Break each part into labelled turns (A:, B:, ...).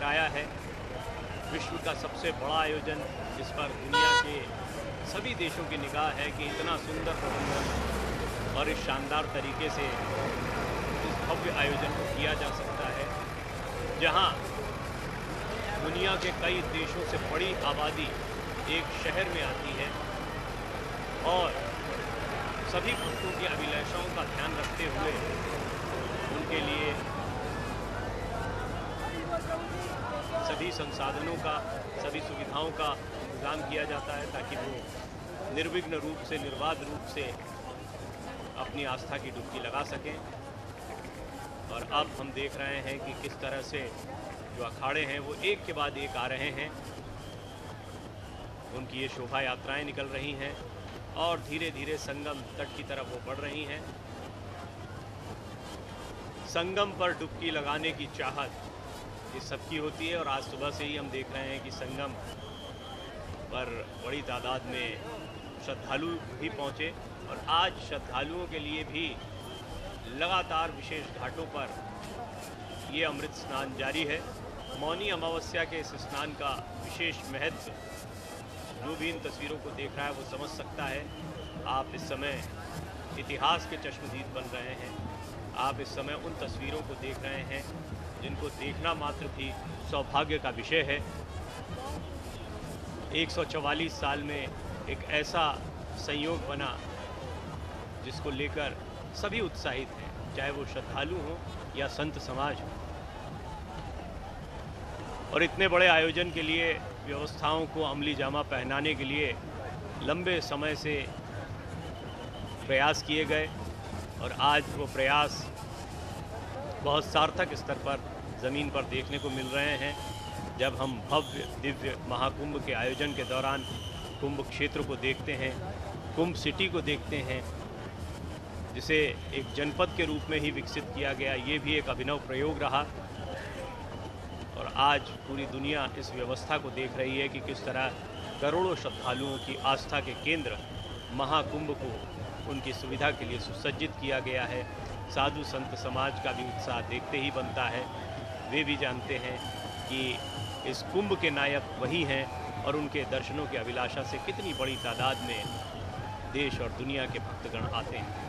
A: लहराया है। विश्व का सबसे बड़ा आयोजन, जिस पर दुनिया के सभी देशों की निगाह है कि इतना सुंदर प्रबंधन और इस शानदार तरीके से इस भव्य आयोजन को किया जा सकता है, जहां दुनिया के कई देशों से बड़ी आबादी एक शहर में आती है और सभी भक्तों की अभिलाषाओं का ध्यान रखते हुए उनके लिए सभी संसाधनों का, सभी सुविधाओं का इंतजाम किया जाता है ताकि वो निर्विघ्न रूप से, निर्बाध रूप से अपनी आस्था की डुबकी लगा सकें। और अब हम देख रहे हैं कि किस तरह से जो अखाड़े हैं वो एक के बाद एक आ रहे हैं, उनकी ये शोभा यात्राएं निकल रही हैं और धीरे धीरे संगम तट की तरफ वो बढ़ रही हैं। संगम पर डुबकी लगाने की चाहत ये सबकी होती है और आज सुबह से ही हम देख रहे हैं कि संगम पर बड़ी तादाद में श्रद्धालु भी पहुंचे और आज श्रद्धालुओं के लिए भी लगातार विशेष घाटों पर ये अमृत स्नान जारी है। मौनी अमावस्या के इस स्नान का विशेष महत्व जो भी इन तस्वीरों को देख रहा है वो समझ सकता है। आप इस समय इतिहास के चश्मदीद बन रहे हैं। आप इस समय उन तस्वीरों को देख रहे हैं जिनको देखना मात्र भी सौभाग्य का विषय है। 144 साल में एक ऐसा संयोग बना जिसको लेकर सभी उत्साहित हैं, चाहे वो श्रद्धालु हों या संत समाज हो। और इतने बड़े आयोजन के लिए व्यवस्थाओं को अमली जामा पहनाने के लिए लंबे समय से प्रयास किए गए और आज वो प्रयास बहुत सार्थक स्तर पर ज़मीन पर देखने को मिल रहे हैं। जब हम भव्य दिव्य महाकुंभ के आयोजन के दौरान कुंभ क्षेत्र को देखते हैं, कुंभ सिटी को देखते हैं, जिसे एक जनपद के रूप में ही विकसित किया गया, ये भी एक अभिनव प्रयोग रहा। और आज पूरी दुनिया इस व्यवस्था को देख रही है कि किस तरह करोड़ों श्रद्धालुओं की आस्था के केंद्र महाकुंभ को उनकी सुविधा के लिए सुसज्जित किया गया है। साधु संत समाज का भी उत्साह देखते ही बनता है। वे भी जानते हैं कि इस कुंभ के नायक वही हैं और उनके दर्शनों की अभिलाषा से कितनी बड़ी तादाद में देश और दुनिया के भक्तगण आते हैं।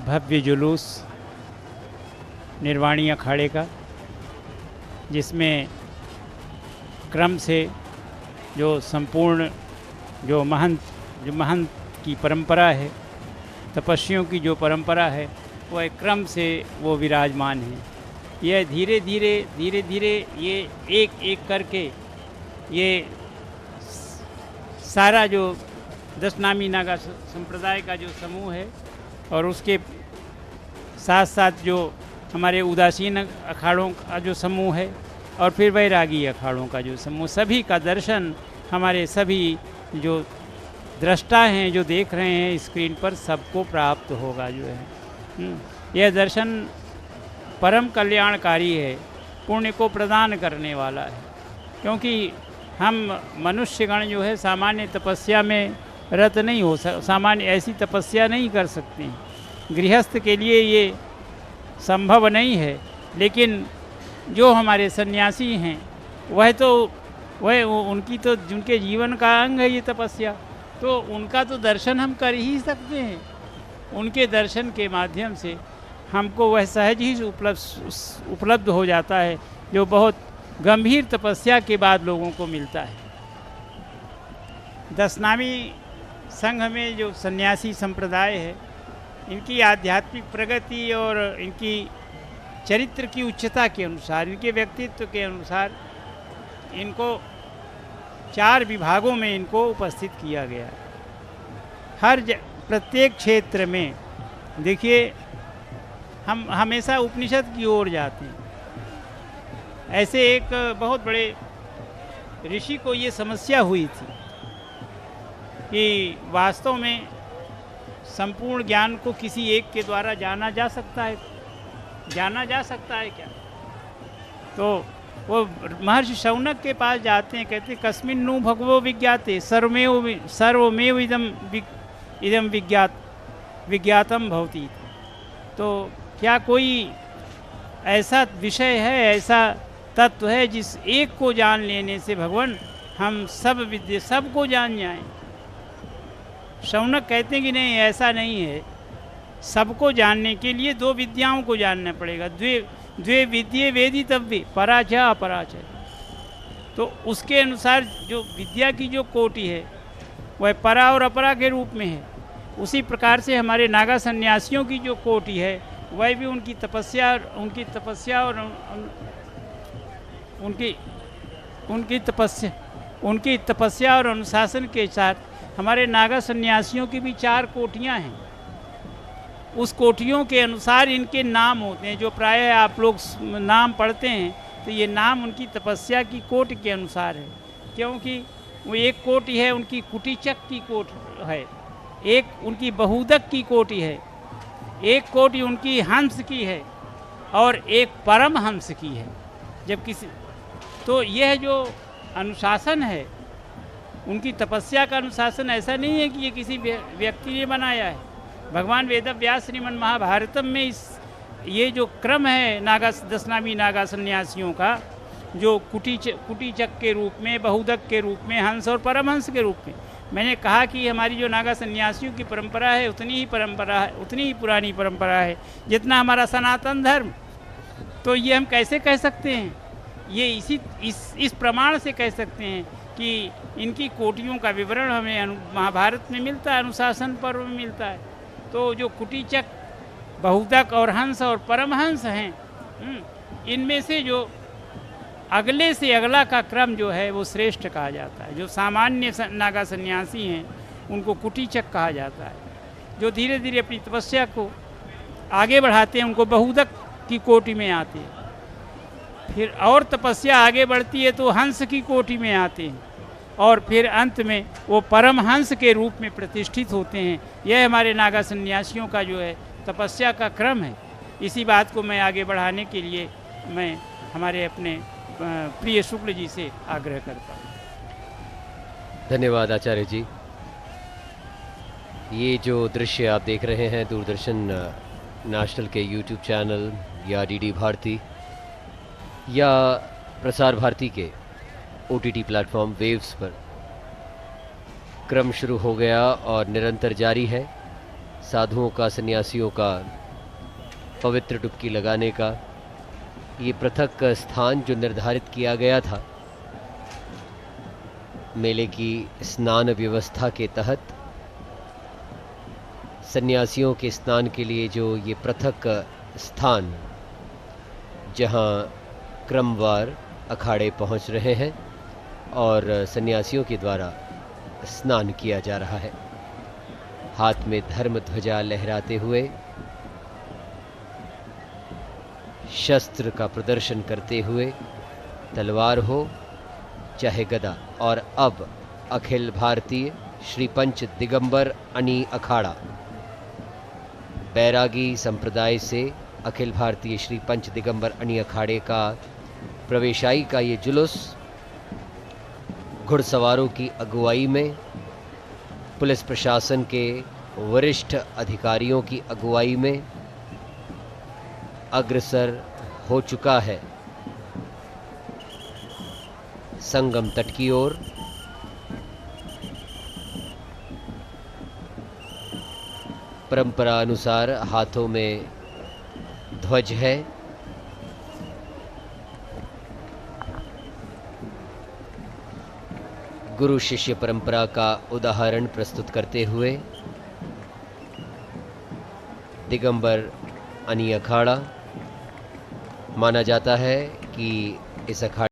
B: भव्य जुलूस निर्वाणी अखाड़े का, जिसमें क्रम से जो संपूर्ण जो महंत की परंपरा है, तपस्वियों की जो परंपरा है, वह क्रम से वो विराजमान है। यह धीरे धीरे ये एक एक करके ये सारा जो 10 नामी नागा संप्रदाय का जो समूह है और उसके साथ साथ जो हमारे उदासीन अखाड़ों का जो समूह है और फिर वैरागी अखाड़ों का जो समूह, सभी का दर्शन हमारे सभी जो दृष्टा हैं, जो देख रहे हैं स्क्रीन पर, सबको प्राप्त होगा जो है। यह दर्शन परम कल्याणकारी है, पुण्य को प्रदान करने वाला है। क्योंकि हम मनुष्यगण जो है सामान्य तपस्या में रत नहीं हो सामान्य ऐसी तपस्या नहीं कर सकते हैं। गृहस्थ के लिए ये संभव नहीं है, लेकिन जो हमारे सन्यासी हैं वह उनकी तो जिनके जीवन का अंग है ये तपस्या, तो उनका तो दर्शन हम कर ही सकते हैं। उनके दर्शन के माध्यम से हमको वह सहज ही उपलब्ध हो जाता है जो बहुत गंभीर तपस्या के बाद लोगों को मिलता है। 10 नामी संघ में जो सन्यासी संप्रदाय है, इनकी आध्यात्मिक प्रगति और इनकी चरित्र की उच्चता के अनुसार, इनके व्यक्तित्व के अनुसार इनको 4 विभागों में इनको उपस्थित किया गया है। हर प्रत्येक क्षेत्र में देखिए, हम हमेशा उपनिषद की ओर जाते हैं। ऐसे एक बहुत बड़े ऋषि को ये समस्या हुई थी कि वास्तव में संपूर्ण ज्ञान को किसी एक के द्वारा जाना जा सकता है क्या? तो वो महर्षि शौनक के पास जाते हैं, कहते कस्मिन् नु भगवो विज्ञाते सर्वमेव इदम इदम विज्ञातम भवति। तो क्या कोई ऐसा विषय है, ऐसा तत्व है जिस एक को जान लेने से भगवान हम सब विद्या सबको जान जाएं? शौनक कहते हैं कि नहीं, ऐसा नहीं है। सबको जानने के लिए दो विद्याओं को जानना पड़ेगा। द्वे विद्ये वेदितव्ये, परा च अपरा च। तो उसके अनुसार जो विद्या की जो कोटि है वह परा और अपरा के रूप में है। उसी प्रकार से हमारे नागा सन्यासियों की जो कोटि है वह भी उनकी तपस्या और उनकी तपस्या और अनुशासन के साथ हमारे नागा सन्यासियों की भी 4 कोटियाँ हैं। उस कोटियों के अनुसार इनके नाम होते हैं। जो प्रायः आप लोग नाम पढ़ते हैं तो ये नाम उनकी तपस्या की कोटि के अनुसार है, क्योंकि वो एक कोटि है उनकी कुटीचक की कोटि है, एक उनकी बहुदक की कोटि है, एक कोटि उनकी हंस की है और एक परम हंस की है। जब किसी तो यह जो अनुशासन है उनकी तपस्या का अनुशासन ऐसा नहीं है कि ये किसी व्यक्ति ने बनाया है। भगवान वेदव्यास श्रीमन महाभारतम में ये जो क्रम है दशनामी नागा सन्यासियों का, जो कुटीचक के रूप में, बहुदक के रूप में, हंस और परमहंस के रूप में, मैंने कहा कि हमारी जो नागा सन्यासियों की परंपरा है उतनी ही पुरानी परंपरा है जितना हमारा सनातन धर्म। तो ये हम कैसे कह सकते हैं? ये इस प्रमाण से कह सकते हैं कि इनकी कोटियों का विवरण हमें महाभारत में मिलता है, अनुशासन पर्व में मिलता है। तो जो कुटीचक, बहुदक और हंस और परमहंस हैं, इनमें से जो अगले से अगला का क्रम जो है वो श्रेष्ठ कहा जाता है। जो सामान्य नागा सन्यासी हैं उनको कुटीचक कहा जाता है। जो धीरे धीरे अपनी तपस्या को आगे बढ़ाते हैं उनको बहुदक की कोटि में आते हैं। फिर और तपस्या आगे बढ़ती है तो हंस की कोटि में आते हैं और फिर अंत में वो परमहंस के रूप में प्रतिष्ठित होते हैं। यह हमारे नागा सन्यासियों का जो है तपस्या का क्रम है। इसी बात को मैं आगे बढ़ाने के लिए मैं हमारे अपने प्रिय शुक्ल जी से आग्रह करता हूँ।
C: धन्यवाद आचार्य जी। ये जो दृश्य आप देख रहे हैं दूरदर्शन नेशनल के YouTube चैनल या DD भारती या प्रसार भारती के OTT प्लेटफॉर्म वेव्स पर क्रम शुरू हो गया और निरंतर जारी है। साधुओं का, सन्यासियों का पवित्र डुबकी लगाने का ये पृथक स्थान जो निर्धारित किया गया था मेले की स्नान व्यवस्था के तहत, सन्यासियों के स्नान के लिए जो ये पृथक स्थान जहां क्रमवार अखाड़े पहुंच रहे हैं और सन्यासियों के द्वारा स्नान किया जा रहा है, हाथ में धर्म ध्वजा लहराते हुए, शस्त्र का प्रदर्शन करते हुए, तलवार हो चाहे गदा। और अब अखिल भारतीय श्री पंच दिगंबर अनी अखाड़ा, बैरागी संप्रदाय से अखिल भारतीय श्री पंच दिगंबर अनी अखाड़े का प्रवेशाई का ये जुलूस घुड़सवारों की अगुवाई में, पुलिस प्रशासन के वरिष्ठ अधिकारियों की अगुवाई में अग्रसर हो चुका है संगम तट की ओर। परंपरा अनुसार हाथों में ध्वज है। गुरु शिष्य परंपरा का उदाहरण प्रस्तुत करते हुए दिगंबर अनी अखाड़ा, माना जाता है कि इस अखाड़े